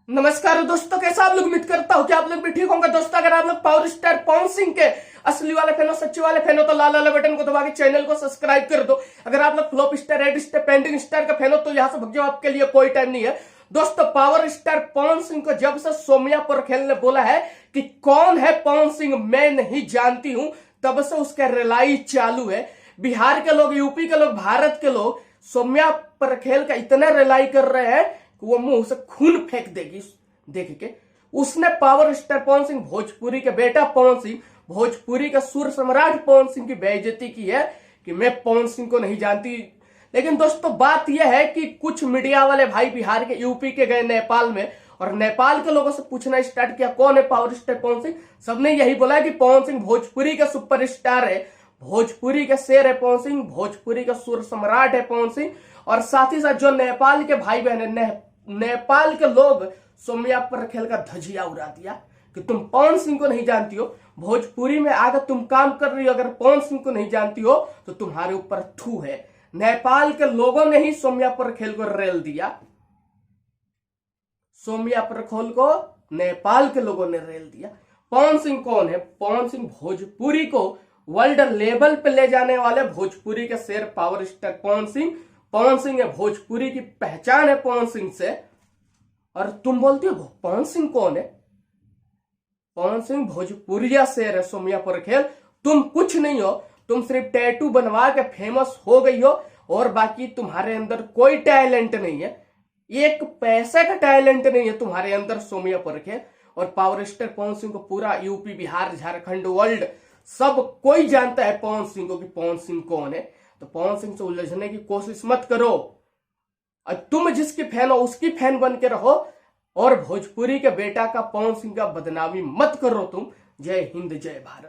नमस्कार दोस्तों, कैसा आप लोग? उम्मीद करता हूं कि आप लोग भी ठीक होंगे। दोस्तों, अगर आप लोग पावर स्टार पवन सिंह के असली वाले फैन हो, सच्चे वाले फैन हो, तो लाल वाले बटन को दबा के चैनल को सब्सक्राइब कर दो। अगर आप लोग flop star, red star, pending star का फैन हो तो यहां से भग जाओ, आपके लिए कोई टाइम नहीं है। दोस्तों, पावर स्टार पवन सिंह को जब से सोमिया पोरखेल ने बोला है कि कौन है पवन सिंह मैं नहीं जानती हूं, तब से उसका रिलाई चालू है। बिहार के लोग, यूपी के लोग, भारत के लोग सोमिया पोरखेल का इतना रिलाई कर रहे हैं कि वो मुंह से खून फेंक देगी देख के। उसने पावर स्टार पवन सिंह, भोजपुरी के बेटा पवन सिंह, भोजपुरी का सुर सम्राट पवन सिंह की बेइज्जती की है कि मैं पवन सिंह को नहीं जानती। लेकिन दोस्तों, बात यह है कि कुछ मीडिया वाले भाई बिहार के, यूपी के गए नेपाल में और नेपाल के लोगों से पूछना स्टार्ट किया कौन है पावर स्टार पवन सिंह। सबने यही बोला कि पवन सिंह भोजपुरी का सुपरस्टार है, भोजपुरी का शेर है पवन सिंह, भोजपुरी का सुर सम्राट है पवन सिंह। और साथ ही साथ जो नेपाल के भाई बहन है, नेपाल के लोग सोमिया पोरखेल का धजिया उड़ा दिया कि तुम पवन सिंह को नहीं जानती हो, भोजपुरी में आकर तुम काम कर रही हो, अगर पवन सिंह को नहीं जानती हो तो तुम्हारे ऊपर थू है। नेपाल के लोगों ने ही सोमिया पोरखेल को रेल दिया। सोमिया पोरखेल को नेपाल के लोगों ने रेल दिया। पवन सिंह कौन है? पवन सिंह भोजपुरी को वर्ल्ड लेवल पे ले जाने वाले भोजपुरी के शेर पावर स्टार पवन सिंह। पवन सिंह है, भोजपुरी की पहचान है पवन सिंह से। और तुम बोलती हो पवन सिंह कौन है? पवन सिंह भोजपुरिया शेर है सोमिया पोरखेल। तुम कुछ नहीं हो, तुम सिर्फ टैटू बनवा के फेमस हो गई हो और बाकी तुम्हारे अंदर कोई टैलेंट नहीं है, एक पैसे का टैलेंट नहीं है तुम्हारे अंदर सोमिया पोरखेल। और पावर स्टार पवन सिंह को पूरा यूपी, बिहार, झारखंड, वर्ल्ड सब कोई जानता है पवन सिंह को कि पवन सिंह कौन है। तो पवन सिंह से उलझने की कोशिश मत करो। तुम जिसकी फैन हो उसकी फैन बन के रहो और भोजपुरी के बेटा का, पवन सिंह का बदनामी मत करो तुम। जय हिंद, जय भारत।